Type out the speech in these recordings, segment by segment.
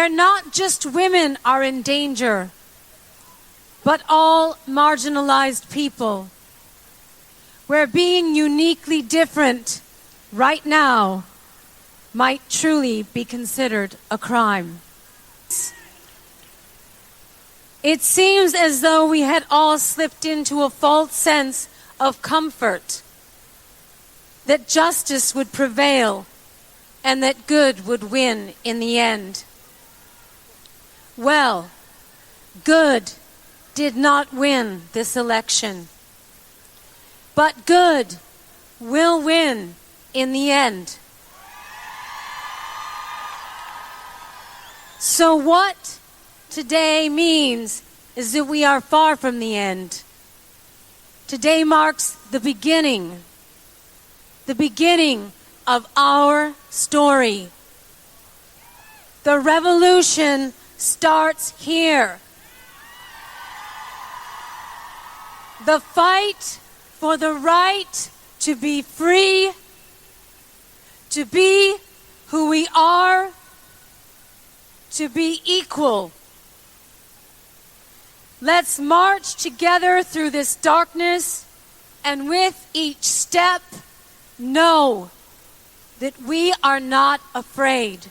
where not just women are in danger, but all marginalized people, where being uniquely different right now might truly be considered a crime. It seems as though we had all slipped into a false sense of comfort, that justice would prevail and that good would win in the end. Well, good did not win this election, but good will win in the end. So what today means is that we are far from the end. Today marks the beginning of our story. The revolution starts here. The fight for the right to be free, to be who we are, to be equal. Let's march together through this darkness, and with each step, know that we are not afraid.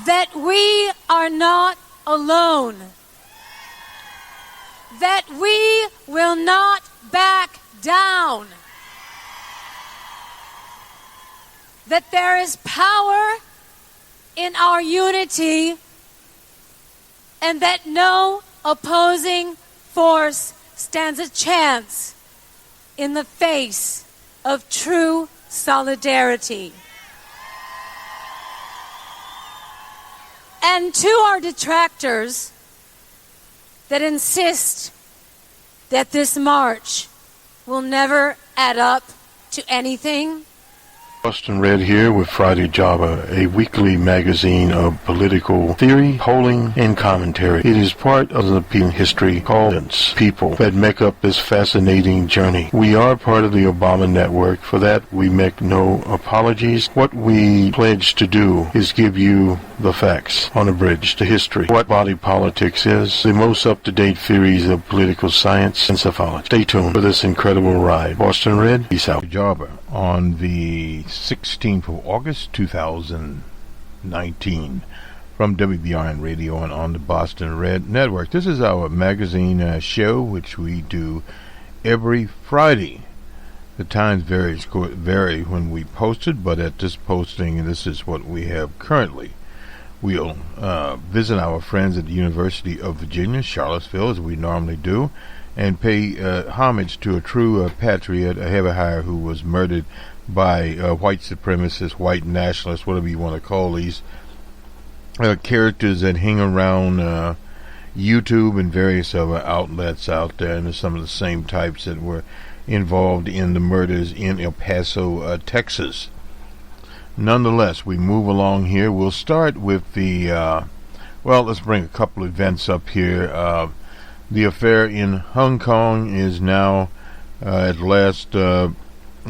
That we are not alone. That we will not back down. That there is power in our unity, and that no opposing force stands a chance in the face of true solidarity. And to our detractors that insist that this march will never add up to anything, Boston Red here with Friday Java, a weekly magazine of political theory, polling, and commentary. It is part of the history called people that make up this fascinating journey. We are part of the Obama network. For that, we make no apologies. What we pledge to do is give you the facts on a bridge to history. What body politics is, the most up-to-date theories of political science and psephology. Stay tuned for this incredible ride. Boston Red, peace out. Java on the 16th of August 2019 from WBRN Radio and on the Boston Red Network. This is our magazine show, which we do every Friday. The times vary when we post it, but at this posting, this is what we have currently. We'll visit our friends at the University of Virginia, Charlottesville, as we normally do, and pay homage to a true patriot, a heavy hire who was murdered by white supremacists, white nationalists, whatever you want to call these characters that hang around YouTube and various other outlets out there, and there's some of the same types that were involved in the murders in El Paso, Texas. Nonetheless, we move along here. We'll start with the, let's bring a couple events up here. The affair in Hong Kong is now at last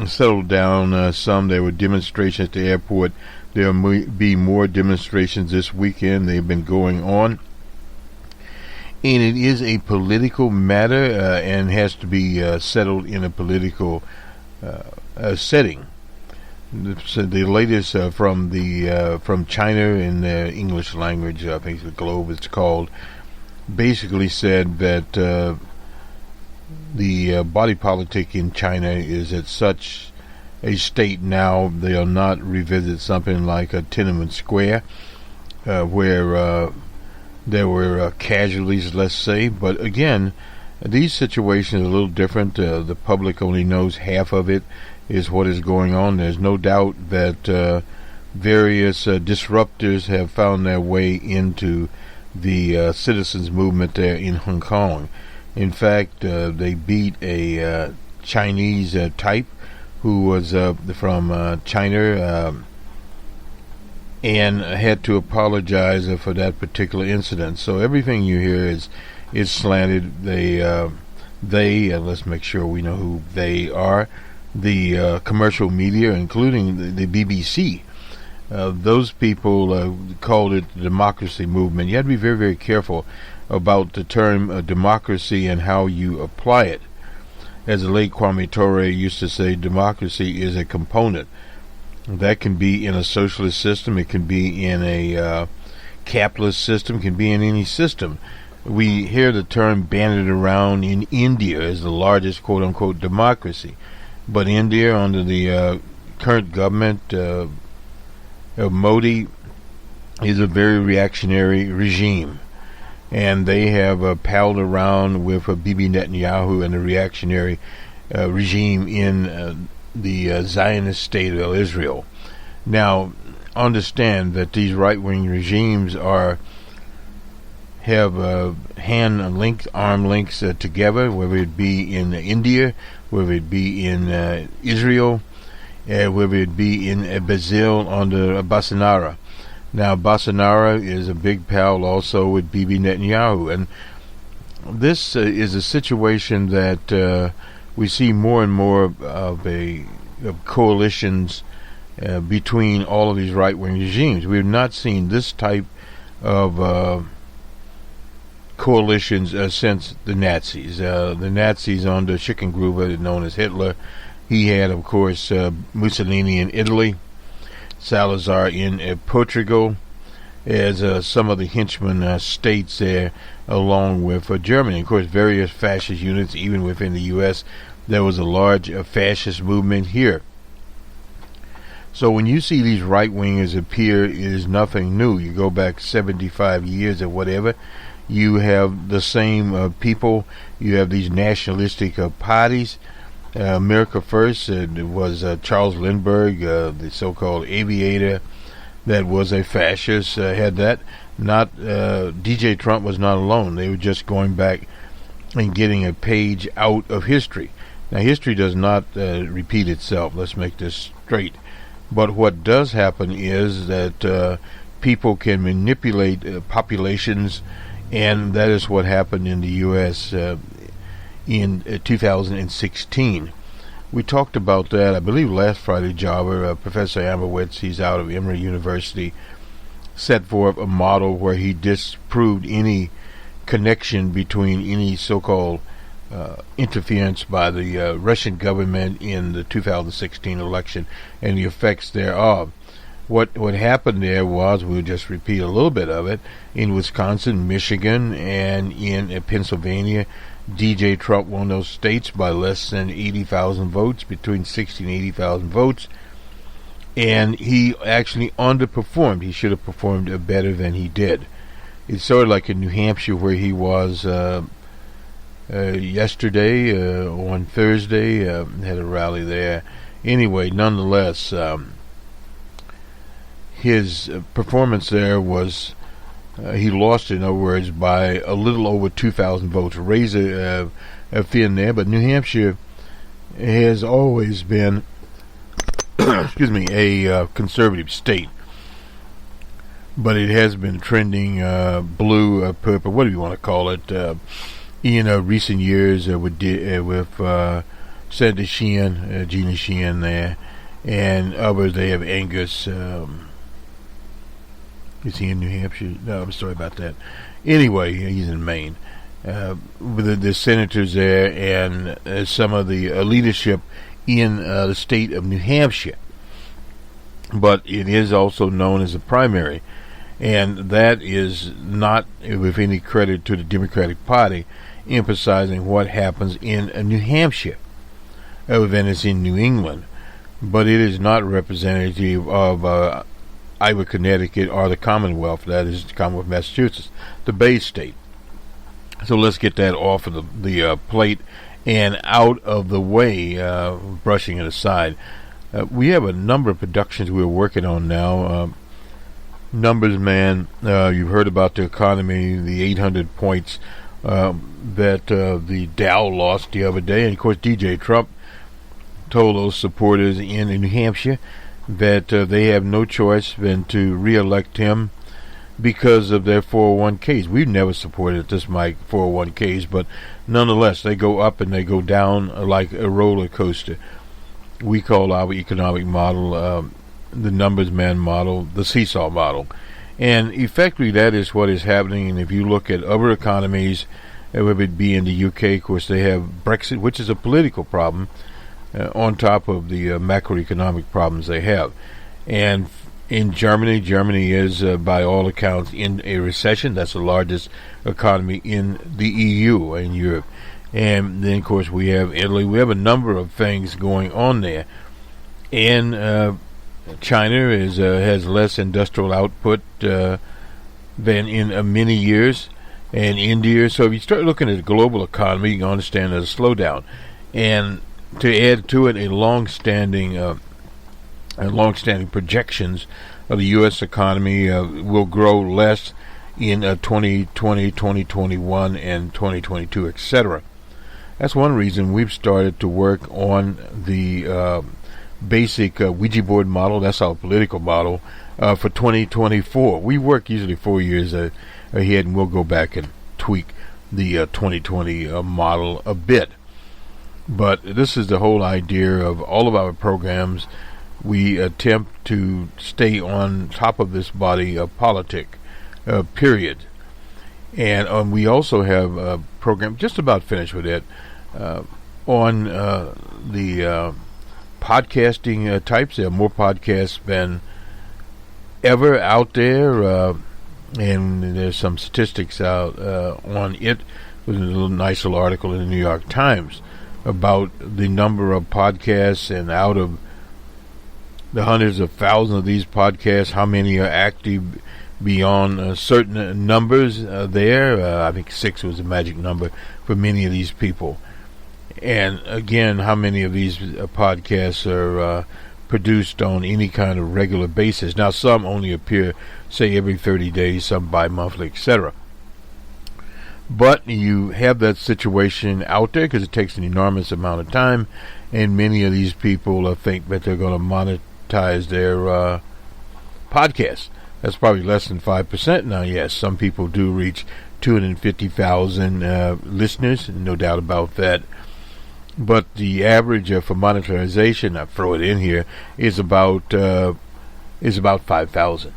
settled down some. There were demonstrations at the airport. There will be more demonstrations this weekend. They've been going on. And it is a political matter and has to be settled in a political setting. So the latest from China in the English language, I think the Globe it's called, basically said that the body politic in China is at such a state now they'll not revisit something like a Tiananmen Square where there were casualties, let's say. But again, these situations are a little different. The public only knows half of it is what is going on. There's no doubt that various disruptors have found their way into the citizens movement there in Hong Kong. In fact, they beat a Chinese type who was from China and had to apologize for that particular incident. So everything you hear is slanted. They let's make sure we know who they are. The commercial media, including the BBC, Those people called it the democracy movement. You have to be very, very careful about the term democracy and how you apply it. As the late Kwame Ture used to say, democracy is a component. That can be in a socialist system, it can be in a capitalist system, it can be in any system. We hear the term bandied around in India as the largest quote-unquote democracy. But India, under the current government of Modi, is a very reactionary regime. And they have palled around with Bibi Netanyahu and the reactionary regime in the Zionist state of Israel. Now, understand that these right-wing regimes have arm links together, whether it be in India, whether it be in Israel, whether it be in Brazil under Bolsonaro. Now, Bolsonaro is a big pal also with Bibi Netanyahu, and this is a situation that we see more and more of coalitions between all of these right-wing regimes. We have not seen this type of coalitions since the Nazis. The Nazis under Schicklgruber, known as Hitler. He had, of course, Mussolini in Italy, Salazar in Portugal, as some of the henchman states there, along with Germany. Of course, various fascist units, even within the U.S., there was a large fascist movement here. So when you see these right-wingers appear, it is nothing new. You go back 75 years or whatever, you have the same people. You have these nationalistic parties. America First was Charles Lindbergh, the so-called aviator that was a fascist, had that. Not DJ Trump was not alone. They were just going back and getting a page out of history. Now, history does not repeat itself. Let's make this straight. But what does happen is that people can manipulate populations, and that is what happened in the U.S. In 2016. We talked about that, I believe, last Friday. Java, Professor Amberwitz, he's out of Emory University, set forth a model where he disproved any connection between any so-called interference by the Russian government in the 2016 election and the effects thereof. What happened there was, we'll just repeat a little bit of it, in Wisconsin, Michigan, and in Pennsylvania, DJ Trump won those states by less than 80,000 votes, between 60 and 80,000 votes, and he actually underperformed. He should have performed better than he did. It's sort of like in New Hampshire, where he was yesterday, on Thursday, had a rally there. Anyway, nonetheless, his performance there was, he lost, in other words, by a little over 2,000 votes. Raise a fin there, but New Hampshire has always been, excuse me, a conservative state. But it has been trending blue, purple, whatever you want to call it, in recent years with Senator Sheehan, Gina Sheehan there, and others. They have Angus. Is he in New Hampshire? No, I'm sorry about that. Anyway, he's in Maine. With the senators there and some of the leadership in the state of New Hampshire. But it is also known as a primary. And that is not with any credit to the Democratic Party, emphasizing what happens in New Hampshire, other than it's in New England. But it is not representative of either Connecticut or the Commonwealth. That is the Commonwealth of Massachusetts, the Bay State. So let's get that off of the plate and out of the way, brushing it aside. We have a number of productions we're working on now. Numbers, man, you've heard about the economy, the 800 points that the Dow lost the other day. And, of course, DJ Trump told those supporters in New Hampshire that they have no choice than to re-elect him because of their 401ks. We've never supported this mic 401ks, but nonetheless, they go up and they go down like a roller coaster. We call our economic model the numbers man model, the seesaw model. And effectively that is what is happening. And if you look at other economies, whether it be in the UK, of course, they have Brexit, which is a political problem, on top of the macroeconomic problems they have. And in Germany is, by all accounts, in a recession. That's the largest economy in the EU, in Europe. And then, of course, we have Italy. We have a number of things going on there. And China has less industrial output than in many years. And India. So if you start looking at the global economy, you can understand there's a slowdown. And to add to it, long-standing projections of the U.S. economy will grow less in 2020, 2021, and 2022, etc. That's one reason we've started to work on the basic Ouija board model. That's our political model for 2024. We work usually 4 years ahead, and we'll go back and tweak the 2020 model a bit. But this is the whole idea of all of our programs. We attempt to stay on top of this body of politic, period. And we also have a program, just about finished with it, on the podcasting types. There are more podcasts than ever out there, and there's some statistics out on it. There's a nice little article in the New York Times about the number of podcasts, and out of the hundreds of thousands of these podcasts, how many are active beyond certain numbers there. I think 6 was the magic number for many of these people. And again, how many of these podcasts are produced on any kind of regular basis. Now, some only appear, say, every 30 days, some bi-monthly, etc. But you have that situation out there because it takes an enormous amount of time, and many of these people think that they're going to monetize their podcasts. That's probably less than 5% now. Yes, some people do reach 250,000 listeners, no doubt about that. But the average for monetization, I throw it in here, is about 5,000.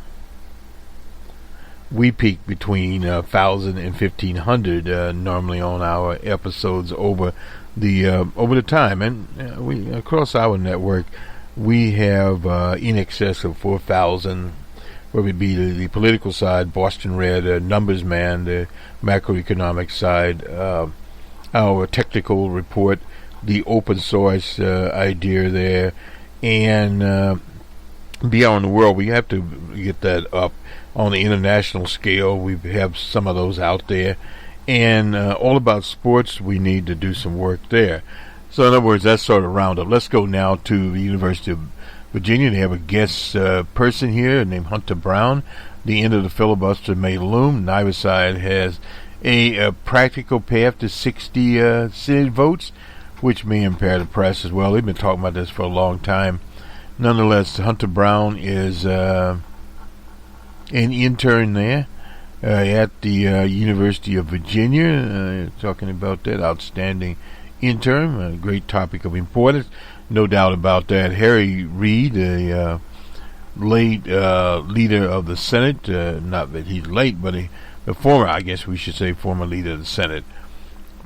We peak between 1,000 and 1,500 normally on our episodes over the time, and we across our network we have in excess of 4,000. Where would be the political side, Boston Red, Numbers Man, the macroeconomic side, our technical report, the open source idea there, and beyond the world. We have to get that up on the international scale. We have some of those out there, and all about sports. We need to do some work there. So in other words, that's sort of roundup. Let's go now to the University of Virginia. They have a guest person here named Hunter Brown. The end of the filibuster may loom. Neither side has a practical path to 60 Senate votes, which may impair the press as well. They've been talking about this for a long time. Nonetheless, Hunter Brown is an intern there at the University of Virginia. Talking about that outstanding intern, a great topic of importance. No doubt about that. Harry Reid, a late leader of the Senate, not that he's late, but the former, I guess we should say, former leader of the Senate,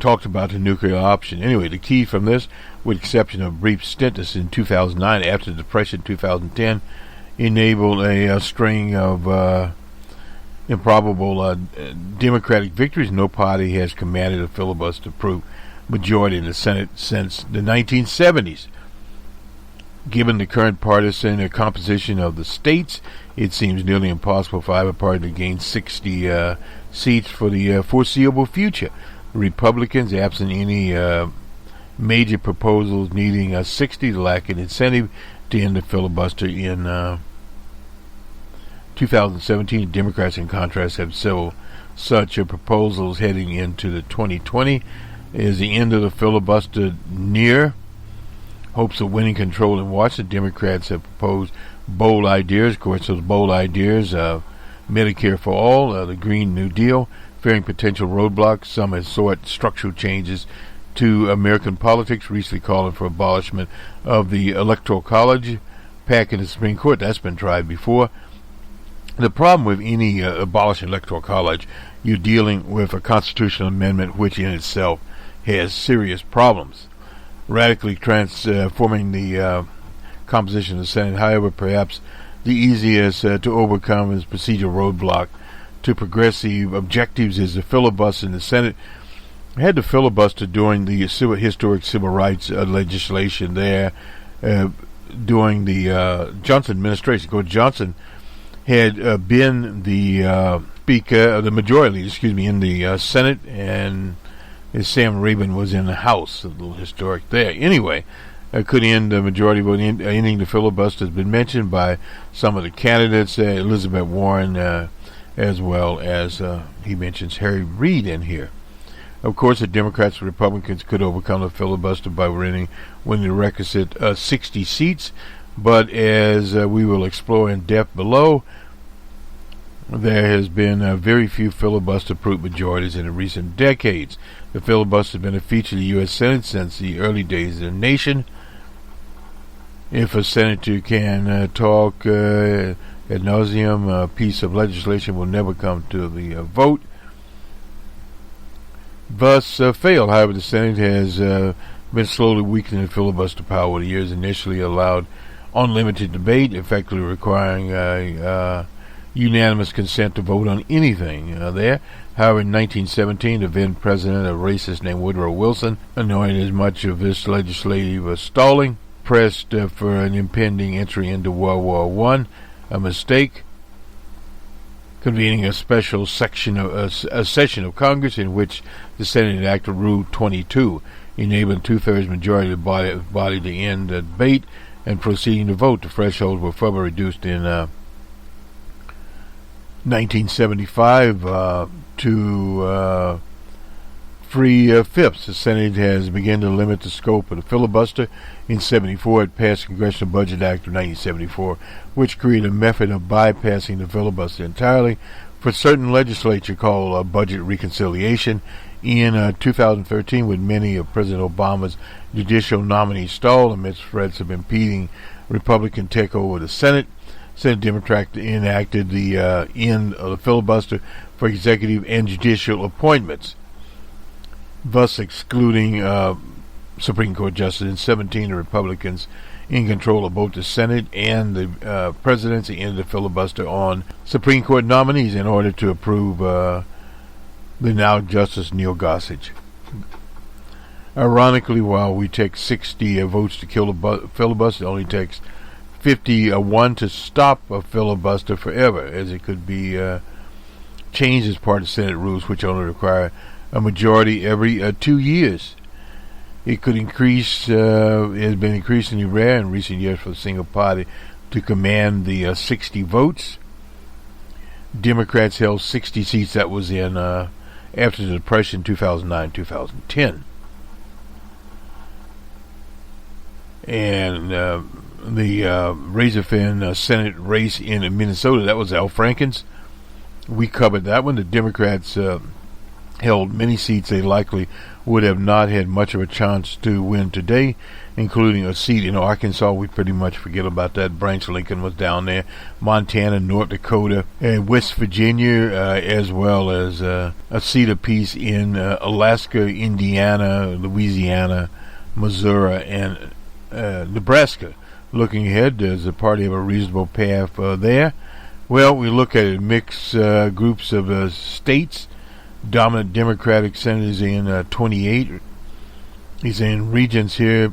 talked about the nuclear option. Anyway, the key from this, with exception of a brief stint in 2009, after the Depression 2010, enabled a string of improbable Democratic victories. No party has commanded a filibuster-proof majority in the Senate since the 1970s. Given the current partisan composition of the states, it seems nearly impossible for either party to gain 60 seats for the foreseeable future. The Republicans, absent any major proposals needing 60, lack an incentive to end the filibuster in 2017. Democrats, in contrast, have several such proposals heading into the 2020. Is the end of the filibuster near? Hopes of winning control in Washington. Democrats have proposed bold ideas. Of course, those bold ideas, Medicare for all, the Green New Deal, fearing potential roadblocks. Some have sought structural changes to American politics, recently calling for abolishment of the Electoral College, packing the Supreme Court. That's been tried before. The problem with any abolishing electoral college, you're dealing with a constitutional amendment which in itself has serious problems, radically transforming the composition of the Senate. However, perhaps the easiest to overcome is procedural roadblock to progressive objectives is the filibuster in the Senate. I had the filibuster during the historic civil rights legislation there during the Johnson administration. Coach Johnson had been the speaker, the majority leader, in the Senate, and Sam Rabin was in the House. A little historic there. Anyway, could end the majority vote. Ending the filibuster has been mentioned by some of the candidates, Elizabeth Warren, as well as he mentions Harry Reid in here. Of course, the Democrats and Republicans could overcome the filibuster by winning the requisite 60 seats, but as we will explore in depth below, there has been very few filibuster-proof majorities in the recent decades. The filibuster has been a feature of the U.S. Senate since the early days of the nation. If a senator can talk ad nauseum, a piece of legislation will never come to the vote. Thus failed. However, the Senate has been slowly weakening the filibuster power over the years. Initially allowed unlimited debate, effectively requiring unanimous consent to vote on anything there. However, in 1917, the then president, a racist named Woodrow Wilson, annoyed as much of this legislative stalling, pressed for an impending entry into World War I, a mistake, convening a special session of Congress in which the Senate enacted Rule 22, enabling two-thirds majority of the body to end the debate and proceeding to vote. The thresholds were further reduced in 1975 to 3/5. The Senate has begun to limit the scope of the filibuster. In 1974, it passed the Congressional Budget Act of 1974, which created a method of bypassing the filibuster entirely for certain legislature called budget reconciliation. In 2013, with many of President Obama's judicial nominees stalled amidst threats of impeding Republican takeover of the Senate, Senate Democrats enacted the end of the filibuster for executive and judicial appointments, thus excluding Supreme Court justice. In 17, the Republicans in control of both the Senate and the presidency ended the filibuster on Supreme Court nominees in order to approve the now Justice Neil Gorsuch. Ironically, while we take 60 votes to kill a filibuster, it only takes 51 to stop a filibuster forever, as it could be changed as part of Senate rules, which only require a majority every 2 years. It could increase, it has been increasingly rare in recent years for a single party to command the 60 votes. Democrats held 60 seats. That was in after the Depression, 2009-2010. And the razor-thin Senate race in Minnesota, that was Al Franken's. We covered that one. The Democrats held many seats they likely would have not had much of a chance to win today, including a seat in Arkansas. We pretty much forget about that. Branch Lincoln was down there. Montana, North Dakota, and West Virginia, as well as a seat apiece in Alaska, Indiana, Louisiana, Missouri, and Nebraska. Looking ahead, does the party have a reasonable path there? Well, we look at it, mixed groups of states. Dominant Democratic senators in 28. He's in regions here.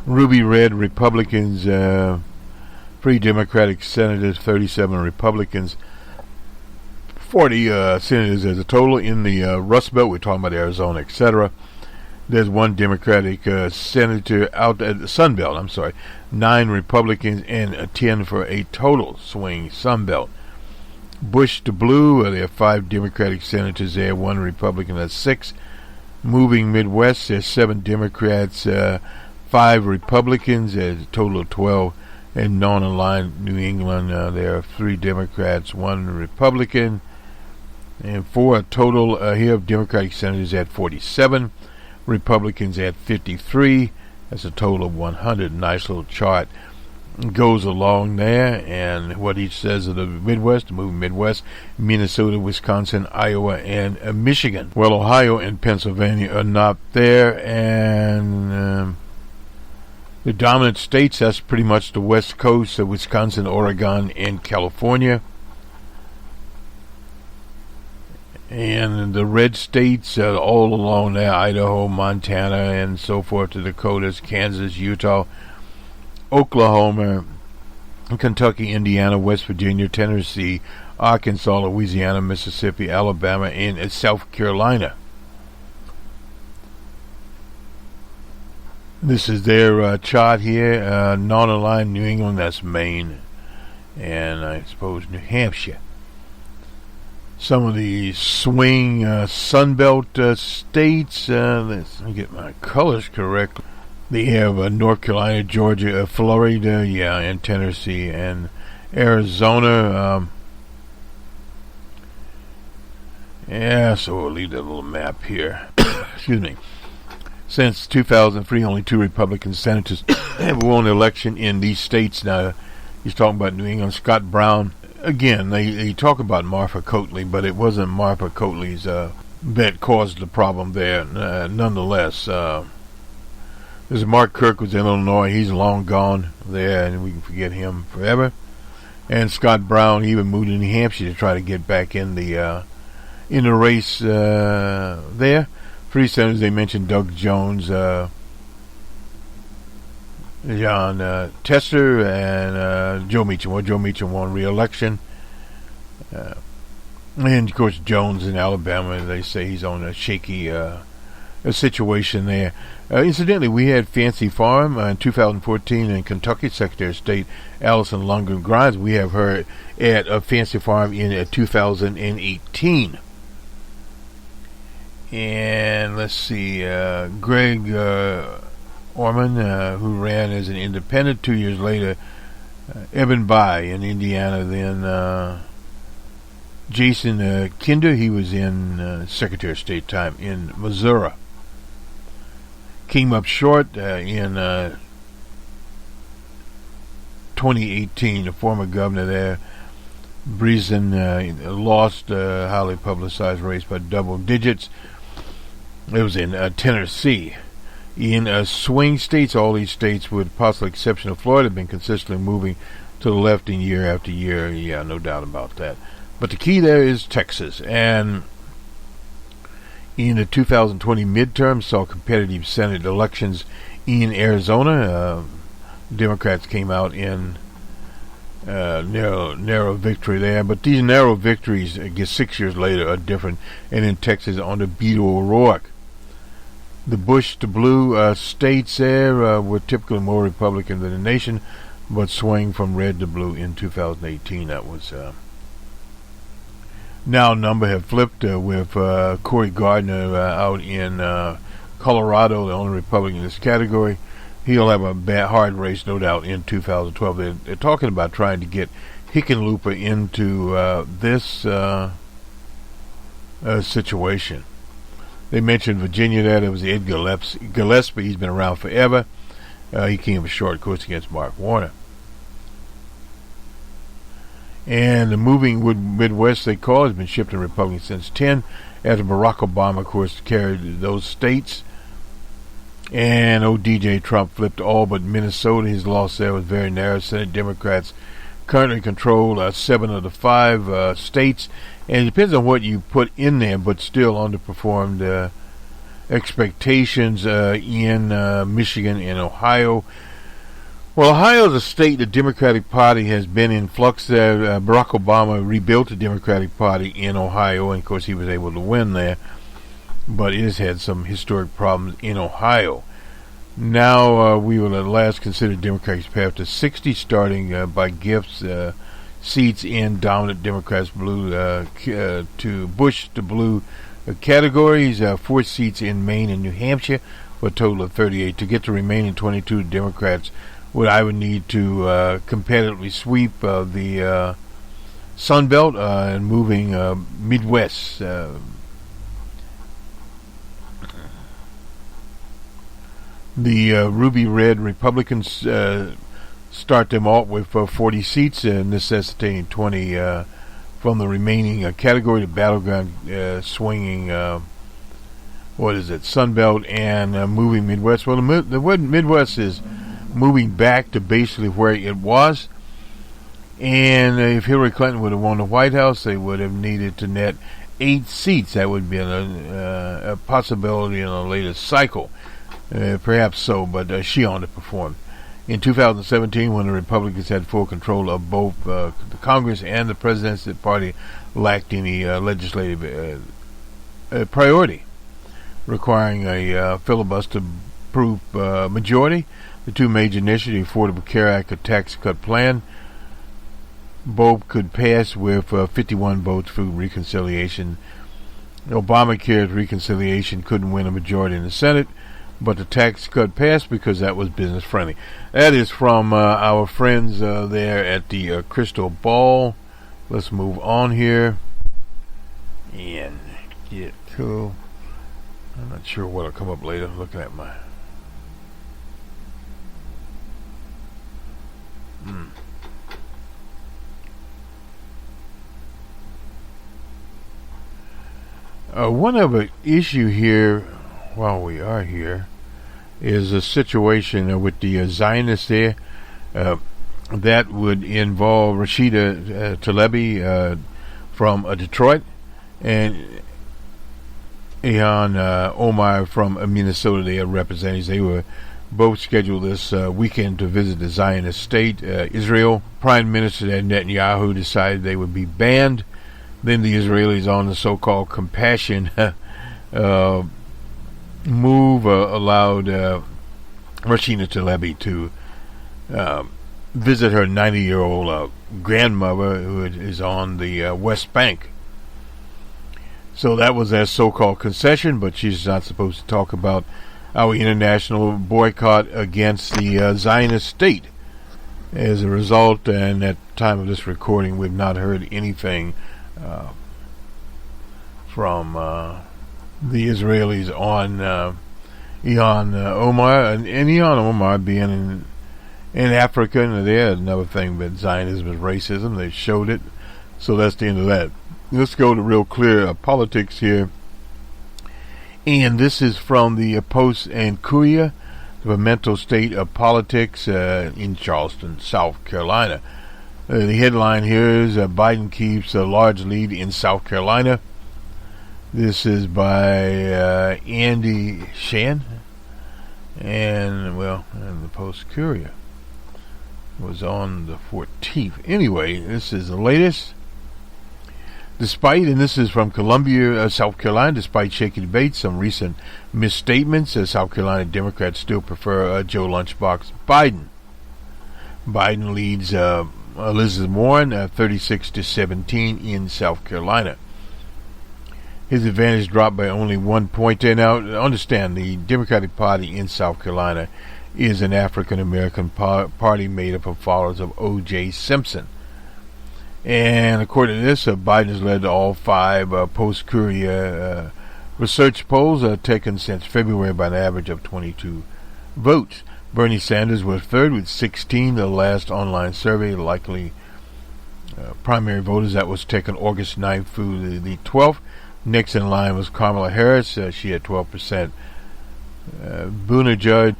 Ruby red Republicans, 3 Democratic senators, 37 Republicans, 40 senators as a total. In the Rust Belt, we're talking about Arizona, etc. There's 1 Democratic senator out at the Sun Belt, 9 Republicans and 10 for a total swing Sun Belt. Bush to blue, there are 5 Democratic senators there, 1 Republican, that's 6. Moving Midwest, there's 7 Democrats, 5 Republicans, there's a total of 12. And non-aligned New England, there are 3 Democrats, 1 Republican, and 4 total here of Democratic senators at 47, Republicans at 53, That's a total of 100. Nice little chart goes along there, and what he says of the Midwest, the moving Midwest: Minnesota, Wisconsin, Iowa, and Michigan. Well, Ohio and Pennsylvania are not there, and the dominant states, that's pretty much the West Coast of Wisconsin, Oregon, and California. And the red states all along there: Idaho, Montana, and so forth, to Dakotas, Kansas, Utah, Oklahoma, Kentucky, Indiana, West Virginia, Tennessee, Arkansas, Louisiana, Mississippi, Alabama, and South Carolina. This is their chart here. Non-aligned New England, that's Maine, and I suppose New Hampshire. Some of the swing Sunbelt states, let's get my colors correct. They have North Carolina, Georgia, Florida, and Tennessee, and Arizona. So we'll leave that little map here. Excuse me. Since 2003, only 2 Republican senators have won an election in these states. Now, he's talking about New England. Scott Brown. Again, they talk about Martha Coatley, but it wasn't Martha Coatley's that caused the problem there. Nonetheless, there's Mark Kirk was in Illinois. He's long gone there, and we can forget him forever. And Scott Brown, he even moved to New Hampshire to try to get back in the race there. 3 senators they mentioned: Doug Jones, John Tester, and Joe Meacham. Well, Joe Meacham won re-election. And, of course, Jones in Alabama, they say he's on a shaky situation there. Incidentally, we had Fancy Farm in 2014 in Kentucky. Secretary of State Allison Lundgren Grimes, we have her at a Fancy Farm in 2018. And let's see, Greg Orman, who ran as an independent 2 years later, Evan Bayh in Indiana, then Jason Kinder, he was in Secretary of State time in Missouri. Came up short in 2018, the former governor there, Breezen, lost a highly publicized race by double digits. It was in Tennessee. In swing states, all these states, with possible exception of Florida, have been consistently moving to the left in year after year. Yeah, no doubt about that. But the key there is Texas. And in the 2020 midterm, saw competitive Senate elections in Arizona. Democrats came out in narrow victory there. But these narrow victories, I guess 6 years later, are different. And in Texas, under Beto O'Rourke. The Bush to blue states there were typically more Republican than the nation, but swing from red to blue in 2018. That was now number have flipped with Cory Gardner out in Colorado, the only Republican in this category. He'll have a hard race, no doubt, in 2012. They're talking about trying to get Hickenlooper into this situation. They mentioned Virginia there. There was Ed Gillespie. He's been around forever. He came up short, of course, against Mark Warner. And the moving Midwest, they call, has been shifting Republican since 10, after Barack Obama, of course, carried those states. And DJ Trump flipped all but Minnesota. His loss there was very narrow. Senate Democrats currently control 7 of the 5 states. And it depends on what you put in there, but still underperformed expectations in Michigan and Ohio. Well, Ohio is a state the Democratic Party has been in flux there. Barack Obama rebuilt the Democratic Party in Ohio, and of course he was able to win there. But it has had some historic problems in Ohio. Now we will at last consider Democrats' path to 60, starting by gifts. Seats in dominant Democrats blue to Bush to blue categories, 4 seats in Maine and New Hampshire for a total of 38. To get the remaining 22 Democrats, I would need to competitively sweep the Sun Belt and moving The ruby red Republicans start them off with 40 seats, necessitating 20 from the remaining category. The battleground swinging, Sunbelt and moving Midwest. Well, the Midwest is moving back to basically where it was. And if Hillary Clinton would have won the White House, they would have needed to net 8 seats. That would be a possibility in a later cycle. Perhaps so, but she underperformed. In 2017, when the Republicans had full control of both the Congress and the presidency, the party lacked any legislative priority, requiring a filibuster-proof majority. The two major initiatives, the Affordable Care Act, a tax cut plan, both could pass with 51 votes for reconciliation. Obamacare's reconciliation couldn't win a majority in the Senate, but the tax cut passed because that was business friendly. That is from our friends there at the Crystal Ball. Let's move on here and get to, I'm not sure what'll come up later. I'm looking at my one other issue here, while we are here, is a situation with the Zionists there that would involve Rashida Tlaib from Detroit and Ilhan Omar from Minnesota. They are representatives. They were both scheduled this weekend to visit the Zionist state, Israel. Prime Minister Netanyahu decided they would be banned. Then the Israelis, on the so-called compassion move, allowed Rashida Tlaib to visit her 90-year-old grandmother, who is on the West Bank. So that was their so-called concession, but she's not supposed to talk about our international boycott against the Zionist state. As a result, and at the time of this recording, we've not heard anything from the Israelis on Ilhan Omar, and Ilhan Omar being in Africa, and they had another thing, but Zionism is racism. They showed it, so that's the end of that. Let's go to real clear politics here, and this is from the Post and Courier, the mental state of politics in Charleston, South Carolina. The headline here is Biden keeps a large lead in South Carolina. This is by Andy Shan, and the Post Courier was on the 14th. Anyway, this is the latest. Despite, and this is from Columbia, South Carolina, despite shaky debates, some recent misstatements, South Carolina Democrats still prefer Joe Lunchbox Biden. Biden leads Elizabeth Warren 36-17 in South Carolina. His advantage dropped by only 1 point there. Now, understand, the Democratic Party in South Carolina is an African-American party made up of followers of O.J. Simpson. And according to this, Biden has led all 5 Post-Courier research polls taken since February by an average of 22 votes. Bernie Sanders was third with 16, the last online survey, likely primary voters that was taken August 9th through the 12th. Next in line was Kamala Harris. She had 12%. Buttigieg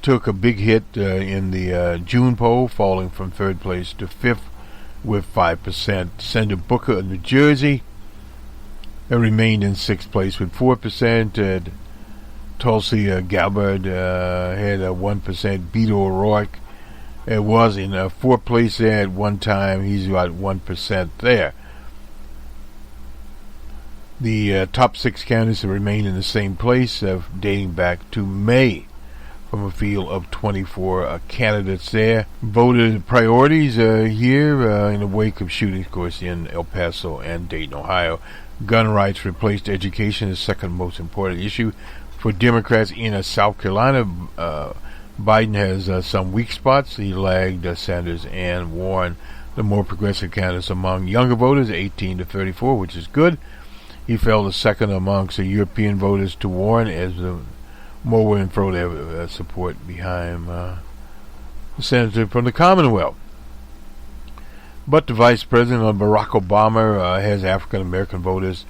took a big hit in the June poll, falling from third place to fifth with 5%. Senator Booker of New Jersey remained in sixth place with 4%. Tulsi Gabbard had 1%. Beto O'Rourke was in fourth place there at one time. He's about 1% there. The top 6 candidates have remained in the same place, dating back to May, from a field of 24 candidates there. Voter priorities here in the wake of shootings, of course, in El Paso and Dayton, Ohio. Gun rights replaced education as second most important issue for Democrats in South Carolina. Biden has some weak spots. He lagged Sanders and Warren, the more progressive candidates among younger voters, 18 to 34, which is good. He fell to second amongst the European voters to Warren, as more willing to throw their support behind the senator from the Commonwealth. But the Vice President, Barack Obama, has African American voters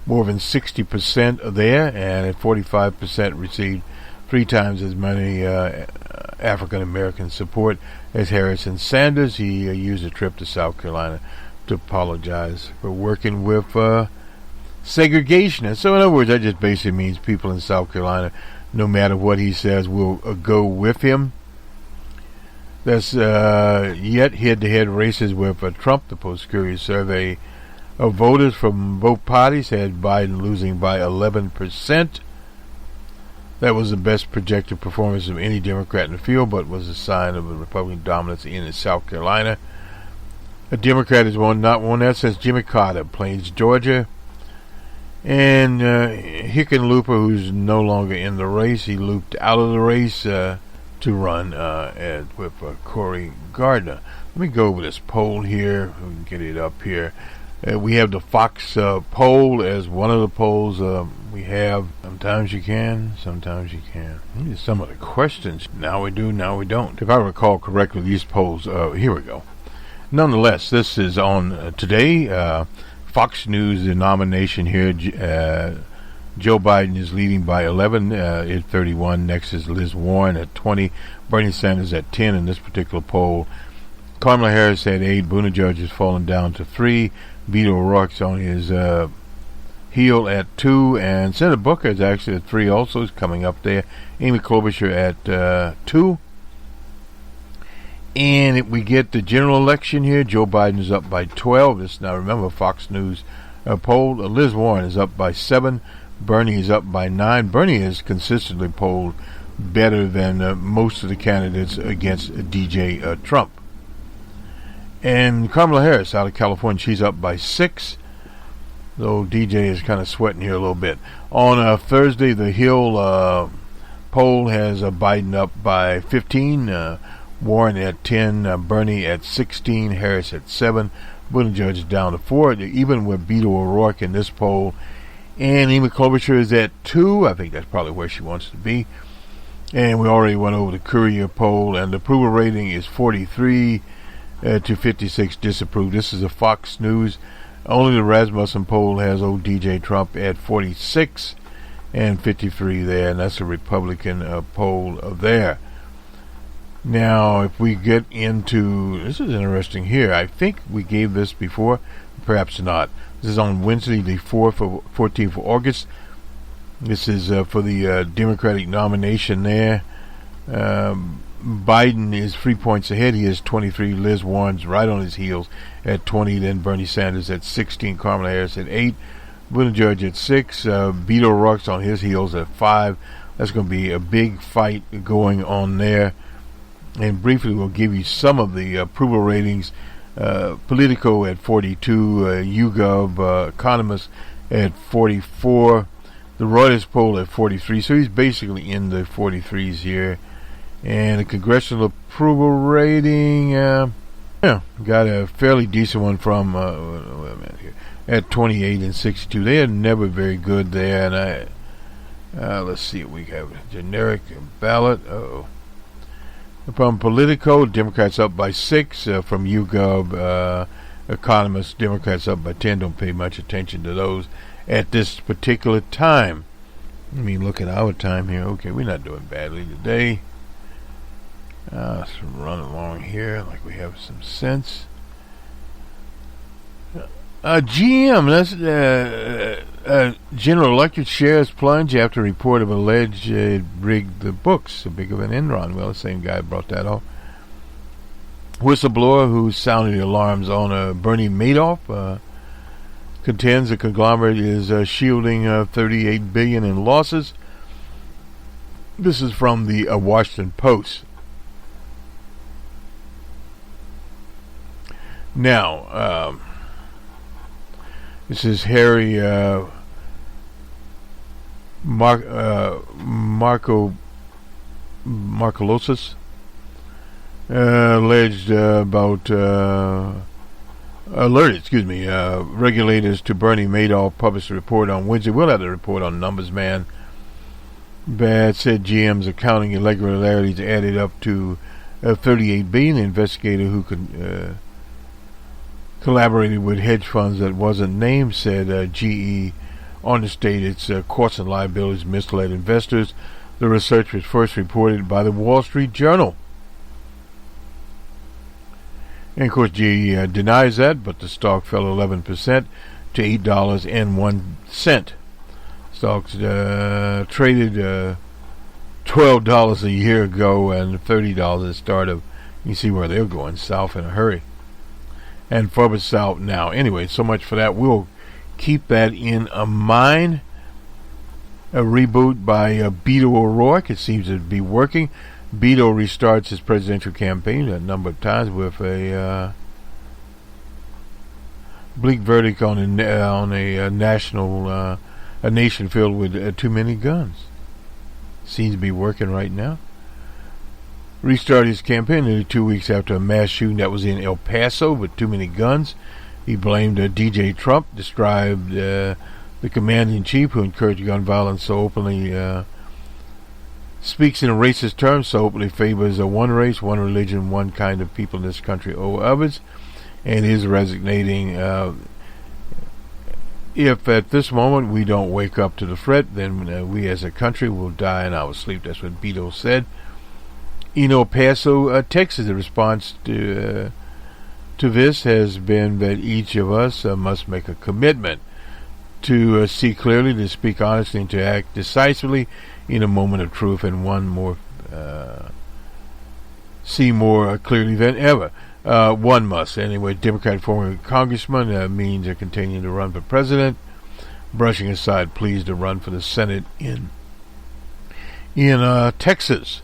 more than 60% there, and 45% received 3 times as many African American support as Harrison Sanders. He used a trip to South Carolina to apologize for working with segregationists. So in other words, that just basically means people in South Carolina, no matter what he says, will go with him. That's yet head-to-head races with Trump. The Post-Curious survey of voters from both parties had Biden losing by 11%. That was the best projected performance of any Democrat in the field, but was a sign of a Republican dominance in South Carolina. A Democrat has not won that since Jimmy Carter, Plains, Georgia. And Hickenlooper, who's no longer in the race, he looped out of the race to run with Cory Gardner. Let me go over this poll here. We can get it up here. We have the Fox poll as one of the polls we have. Sometimes you can, sometimes you can't. Here's some of the questions. Now we do, now we don't. If I recall correctly, these polls, here we go. Nonetheless, this is on today. Fox News, the nomination here, Joe Biden is leading by 11 at 31. Next is Liz Warren at 20. Bernie Sanders at 10 in this particular poll. Kamala Harris at 8. Buttigieg has fallen down to 3. Beto O'Rourke's on his heel at 2. And Senator Booker is actually at 3 also. Is coming up there. Amy Klobuchar at 2. And if we get the general election here, Joe Biden is up by 12. This now remember Fox News poll. Liz Warren is up by 7. Bernie is up by 9. Bernie is consistently polled better than most of the candidates against DJ Trump. And Kamala Harris out of California, she's up by 6. Though DJ is kind of sweating here a little bit. On Thursday, the Hill poll has Biden up by 15. Warren at 10, Bernie at 16, Harris at 7, Buttigieg is down to 4, even with Beto O'Rourke in this poll. And Amy Klobuchar is at 2. I think that's probably where she wants to be. And we already went over the Courier poll, and the approval rating is 43 to 56 disapprove. This is a Fox News. Only the Rasmussen poll has old DJ Trump at 46 and 53 there, and that's a Republican poll there. Now, if we get into, this is interesting here. I think we gave this before, perhaps not. This is on Wednesday, the 14th of August. This is for the Democratic nomination there. Biden is 3 points ahead. He is 23. Liz Warren's right on his heels at 20. Then Bernie Sanders at 16. Kamala Harris at 8. Buttigieg at 6. Beto O'Rourke's on his heels at 5. That's going to be a big fight going on there. And briefly, we'll give you some of the approval ratings. Politico at 42, YouGov, Economist at 44, the Reuters poll at 43. So he's basically in the 43s here. And the congressional approval rating, got a fairly decent one from wait a minute here, at 28 and 62. They are never very good there. And let's see what we have. Generic ballot. From Politico, Democrats up by 6. From YouGov, Economist, Democrats up by 10. Don't pay much attention to those at this particular time. Let me look at our time here. Okay, we're not doing badly today. Let's run along here like we have some sense. GM, that's General Electric shares plunge after report of alleged rigged the books. A big of an Enron. Well, the same guy brought that off. Whistleblower who sounded the alarms on Bernie Madoff contends the conglomerate is shielding $38 billion in losses. This is from the Washington Post. Now, this is Harry Markolosis alleged about alerted, regulators to Bernie Madoff published a report on Wednesday. We'll have the report on Numbers Man Bad said GM's accounting irregularities added up to $38 billion. The investigator who collaborated with hedge funds that wasn't named said GE understated its costs and liabilities, misled investors. The research was first reported by the Wall Street Journal. And of course, GE denies that, but the stock fell 11% to $8.01. Stocks traded $12 a year ago and $30 at the start of. You see where they're going, south in a hurry. And further south now. Anyway, so much for that. We'll keep that in mind. A reboot by Beto O'Rourke. It seems to be working. Beto restarts his presidential campaign a number of times with a bleak verdict on a nation filled with too many guns. Seems to be working right now. Restarted his campaign nearly 2 weeks after a mass shooting that was in El Paso with too many guns. He blamed DJ Trump, described the commander-in-chief who encouraged gun violence so openly, speaks in racist terms, so openly favors one race, one religion, one kind of people in this country over others, and is resignating. If at this moment we don't wake up to the threat, then we as a country will die in our sleep. That's what Beto said. In El Paso, Texas, the response to this has been that each of us must make a commitment to see clearly, to speak honestly, and to act decisively in a moment of truth, and see more clearly than ever. One must. Anyway, Democratic former congressman means continuing to run for president, brushing aside pleas to run for the Senate in Texas.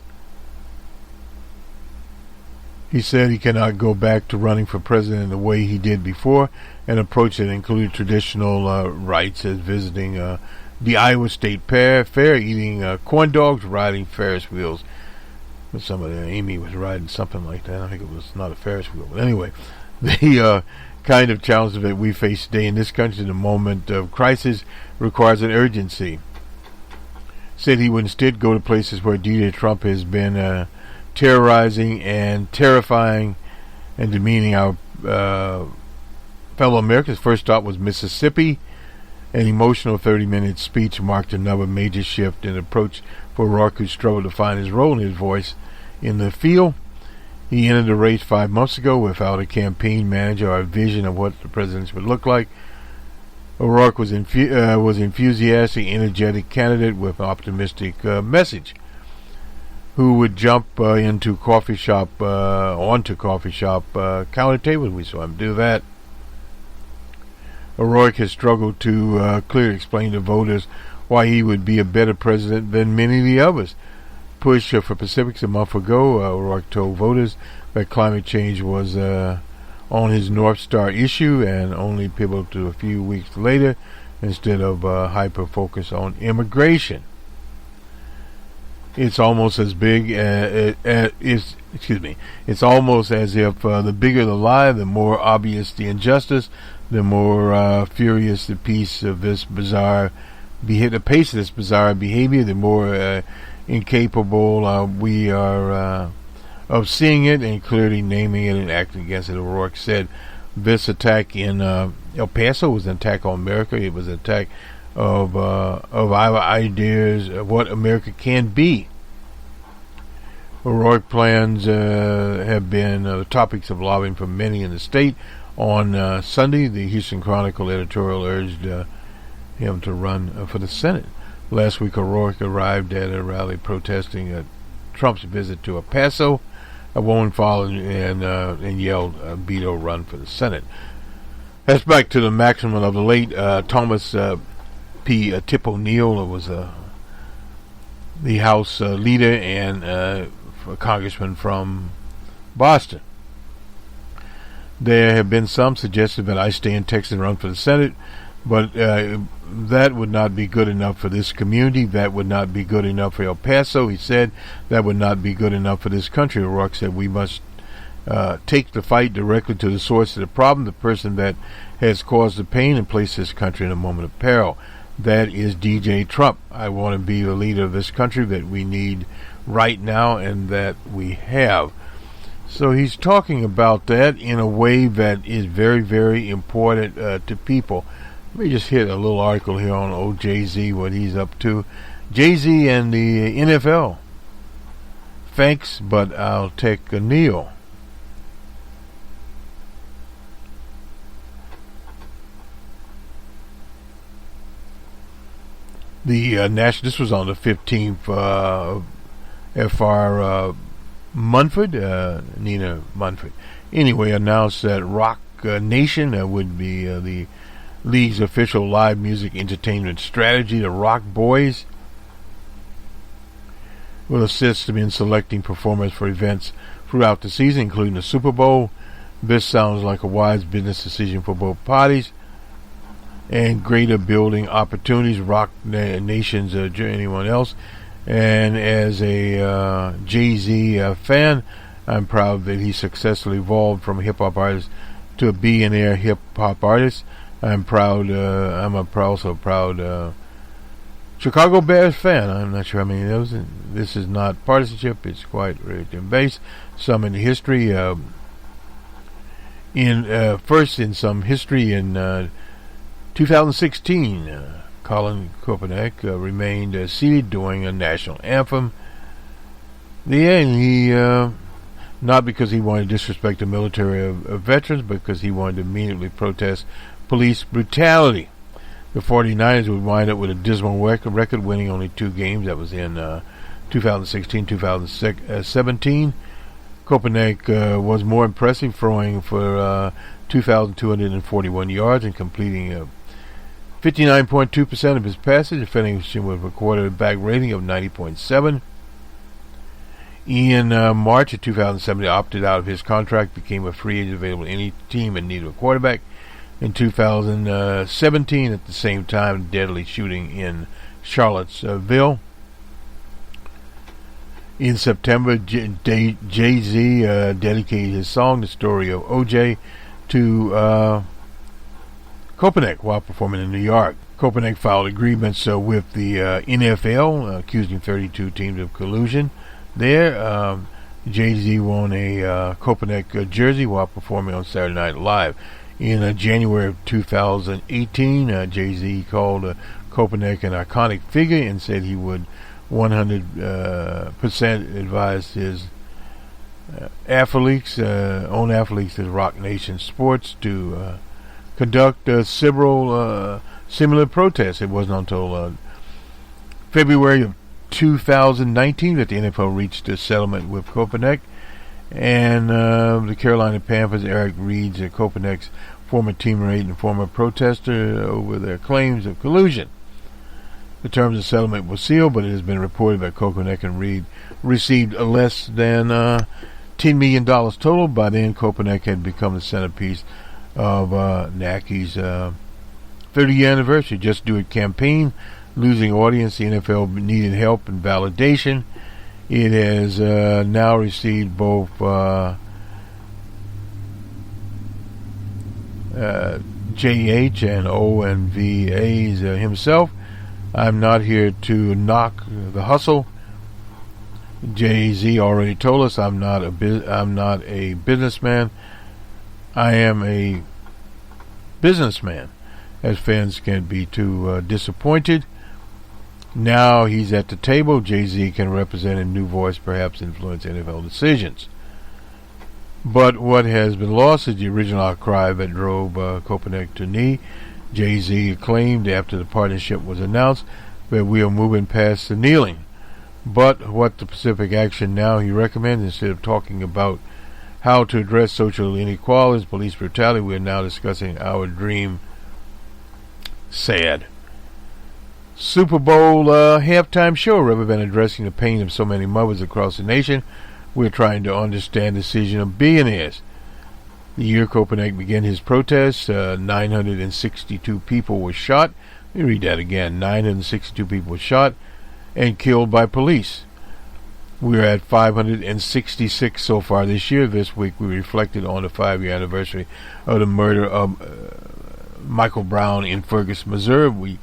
He said he cannot go back to running for president in the way he did before, an approach that included traditional rights as visiting the Iowa State Fair, eating corn dogs, riding Ferris wheels. Amy was riding something like that. I think it was not a Ferris wheel. But anyway, the kind of challenge that we face today in this country in a moment of crisis requires an urgency. Said he would instead go to places where DJ Trump has been terrorizing and terrifying and demeaning our fellow Americans. First stop was Mississippi. An emotional 30-minute speech marked another major shift in approach for O'Rourke, who struggled to find his role and his voice in the field. He entered the race 5 months ago without a campaign manager or a vision of what the presidency would look like. O'Rourke was enthusiastic, energetic candidate with an optimistic message, who would jump onto coffee shop counter tables. We saw him do that. O'Rourke has struggled to clearly explain to voters why he would be a better president than many of the others. Push for Pacifics a month ago, O'Rourke told voters that climate change was on his North Star issue, and only pivoted to a few weeks later instead of hyper-focus on immigration. It's almost as big it's almost as if the bigger the lie, the more obvious the injustice, the more furious the pace of this bizarre behavior, the more incapable we are of seeing it and clearly naming it and acting against it. O'Rourke said this attack in El Paso was an attack on America. It was an attack of our ideas of what America can be. O'Rourke plans have been the topics of lobbying for many in the state. On Sunday, the Houston Chronicle editorial urged him to run for the Senate. Last week, O'Rourke arrived at a rally protesting Trump's visit to El Paso. A woman followed and yelled, Beto, run for the Senate. That's back to the maximum of the late Thomas P. Tip O'Neill. It was the House leader and a congressman from Boston. There have been some suggestions that I stay in Texas and run for the Senate, but that would not be good enough for this community. That would not be good enough for El Paso. He said that would not be good enough for this country. O'Rourke said we must take the fight directly to the source of the problem, the person that has caused the pain and placed this country in a moment of peril. That is DJ Trump. I want to be the leader of this country that we need right now and that we have. So he's talking about that in a way that is very, very important to people. Let me just hit a little article here on old Jay-Z, what he's up to. Jay-Z and the NFL. Thanks, but I'll take a kneel. The this was on the 15th. F.R. Munford, Nina Munford, anyway, announced that Rock Nation would be the league's official live music entertainment strategy. The Rock Boys will assist them in selecting performers for events throughout the season, including the Super Bowl. This sounds like a wise business decision for both parties and greater building opportunities. Rock Nation's anyone else. And as a Jay-Z fan, I'm proud that he successfully evolved from a hip-hop artist to a billionaire hip-hop artist. I'm proud. I'm also proud Chicago Bears fan. I'm not sure how many of those. This is not partisanship. It's quite religion-based. Some in history. First in some history in 2016. Colin Kaepernick remained seated during a national anthem. He not because he wanted to disrespect the military of veterans, but because he wanted to immediately protest police brutality. The 49ers would wind up with a dismal record, winning only 2 games. That was in 2016-2017. Kaepernick was more impressive, throwing for 2,241 yards and completing 59.2% of his passes, finishing with a quarterback rating of 90.7. In March of 2007, he opted out of his contract, became a free agent available to any team in need of a quarterback. In 2017, at the same time, deadly shooting in Charlottesville. In September, Jay-Z dedicated his song, The Story of O.J., to Kaepernick while performing in New York. Kaepernick filed agreements with the NFL, accusing 32 teams of collusion. There, Jay-Z won a Kaepernick jersey while performing on Saturday Night Live. In January of 2018, Jay-Z called Kaepernick an iconic figure and said he would 100% advise his own athletes at Rock Nation Sports to conduct similar protests. It wasn't until February of 2019 that the NFL reached a settlement with Kaepernick, and the Carolina Panthers, Eric Reid's Kaepernick's former teammate and former protester, over their claims of collusion. The terms of settlement were sealed, but it has been reported that Kaepernick and Reid received less than $10 million total. By then, Kaepernick had become the centerpiece of Nike's 30-year anniversary. Just Do It campaign, losing audience. The NFL needed help and validation. It has now received both JH and ONVA's himself. I'm not here to knock the hustle. Jay-Z already told us I'm not a businessman. I am a businessman. As fans can be too disappointed. Now he's at the table. Jay-Z can represent a new voice, perhaps influence NFL decisions. But what has been lost is the original outcry that drove Kaepernick to knee. Jay-Z claimed after the partnership was announced that we are moving past the kneeling. But what the specific action now he recommends, instead of talking about how to address social inequalities, police brutality, we are now discussing our dream. Sad. Super Bowl halftime show. Rather than addressing the pain of so many mothers across the nation, we're trying to understand the decision of billionaires. The year Kaepernick began his protest, 962 people were shot. Let me read that again. 962 people were shot and killed by police. We're at 566 so far this year. This week we reflected on the 5-year anniversary of the murder of Michael Brown in Ferguson, Missouri. We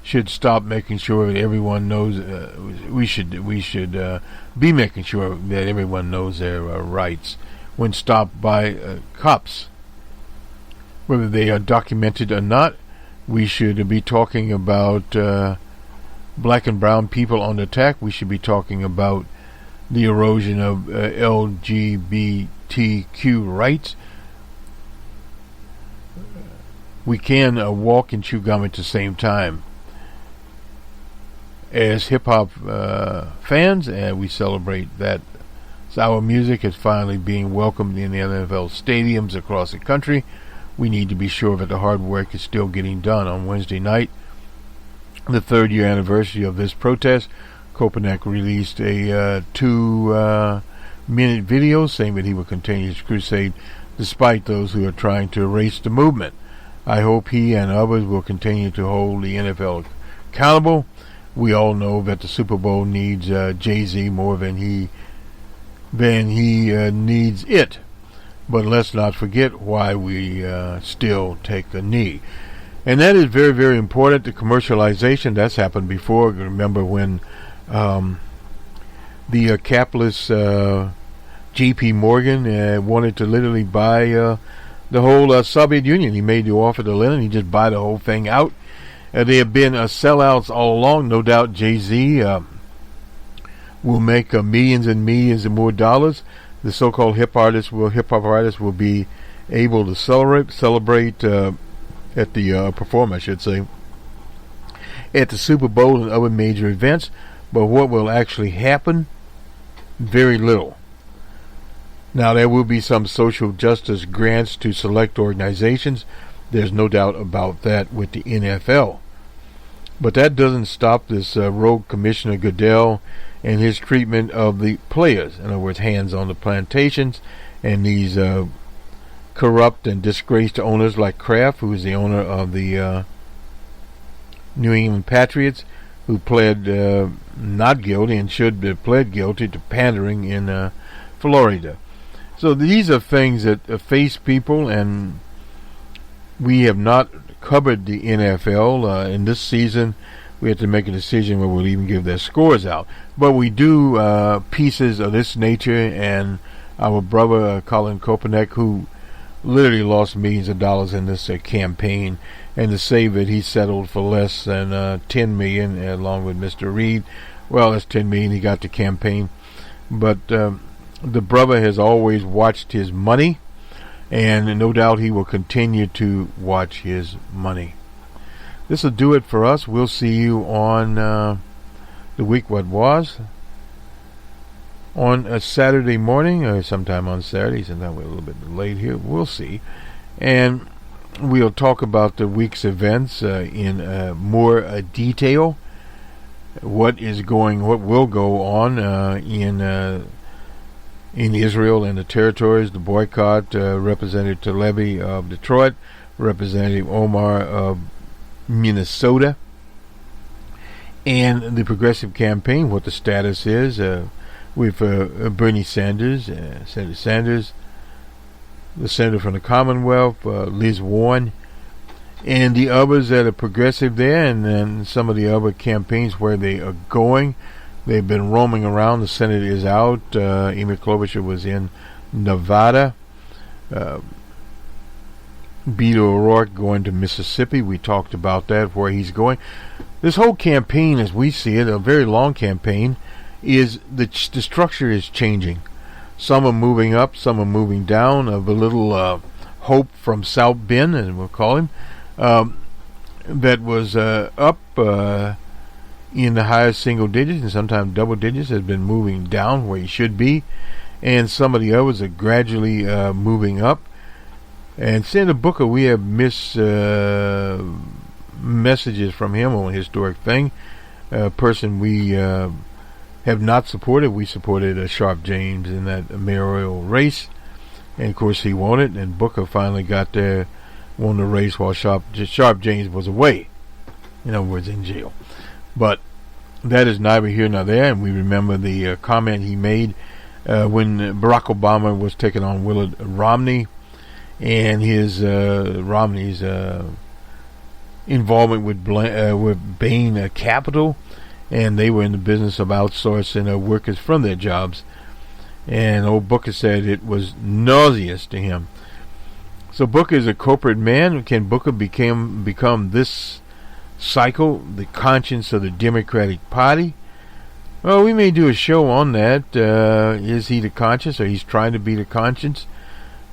should stop making sure that everyone knows. We should be making sure that everyone knows their rights when stopped by cops, whether they are documented or not. We should be talking about black and brown people on attack. We should be talking about the erosion of LGBTQ rights. We can walk and chew gum at the same time. As hip-hop fans, and we celebrate that our music is finally being welcomed in the NFL stadiums across the country. We need to be sure that the hard work is still getting done. On Wednesday night, the third-year anniversary of this protest, Kopanek released a 2-minute video saying that he will continue his crusade despite those who are trying to erase the movement. I hope he and others will continue to hold the NFL accountable. We all know that the Super Bowl needs Jay-Z more than he needs it. But let's not forget why we still take a knee. And that is very, very important. The commercialization, that's happened before. Remember when the capitalist J.P. Morgan wanted to literally buy the whole Soviet Union. He made the offer to Lenin. He just buy the whole thing out. They have been sellouts all along. No doubt Jay-Z will make millions and millions and more dollars. The so-called hip-hop artists will be able to celebrate at the perform, I should say, at the Super Bowl and other major events. But what will actually happen? Very little. Now, there will be some social justice grants to select organizations. There's no doubt about that with the NFL. But that doesn't stop this rogue Commissioner Goodell and his treatment of the players. In other words, hands on the plantations, and these corrupt and disgraced owners like Kraft, who is the owner of the New England Patriots, who pled not guilty and should have pled guilty to pandering in Florida. So these are things that face people, and we have not covered the NFL in this season. We have to make a decision where we'll even give their scores out. But we do pieces of this nature, and our brother Colin Kopanek, who literally lost millions of dollars in this campaign, and to say that he settled for less than $10 million along with Mr. Reed. Well, that's $10 million he got the campaign. But the brother has always watched his money, and no doubt he will continue to watch his money. This will do it for us. We'll see you on the week what was on a Saturday morning, or sometime on Saturday. Sometime we're a little bit late here. We'll see. And we'll talk about the week's events in more detail. What will go on in Israel and the territories, the boycott, Representative Levy of Detroit, Representative Omar of Minnesota, and the progressive campaign, what the status is with Bernie Sanders, Senator Sanders, the senator from the Commonwealth, Liz Warren, and the others that are progressive there, and then some of the other campaigns where they are going. They've been roaming around. The Senate is out. Amy Klobuchar was in Nevada. Beto O'Rourke going to Mississippi. We talked about that, where he's going. This whole campaign, as we see it, a very long campaign, is the structure is changing. Some are moving up, some are moving down. Of a little hope from South Bend, as we'll call him, that was up in the highest single digits and sometimes double digits, has been moving down where he should be, and some of the others are gradually moving up. And Senator Booker, we have missed messages from him on Historic Thing, a person we have not supported. We supported Sharp James in that mayoral race, and of course he won it, and Booker finally won the race while Sharp James was away, in other words, in jail. But that is neither here nor there, and we remember the comment he made when Barack Obama was taking on Willard Romney, and his Romney's involvement with Bain Capital, and they were in the business of outsourcing workers from their jobs. And old Booker said it was nauseous to him. So Booker is a corporate man. Can Booker become this cycle, the conscience of the Democratic Party? Well, we may do a show on that. Is he the conscience, or he's trying to be the conscience?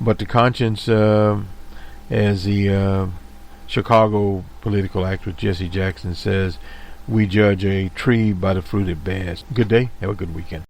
But the conscience, as the Chicago political activist Jesse Jackson says, we judge a tree by the fruit it bears. Good day. Have a good weekend.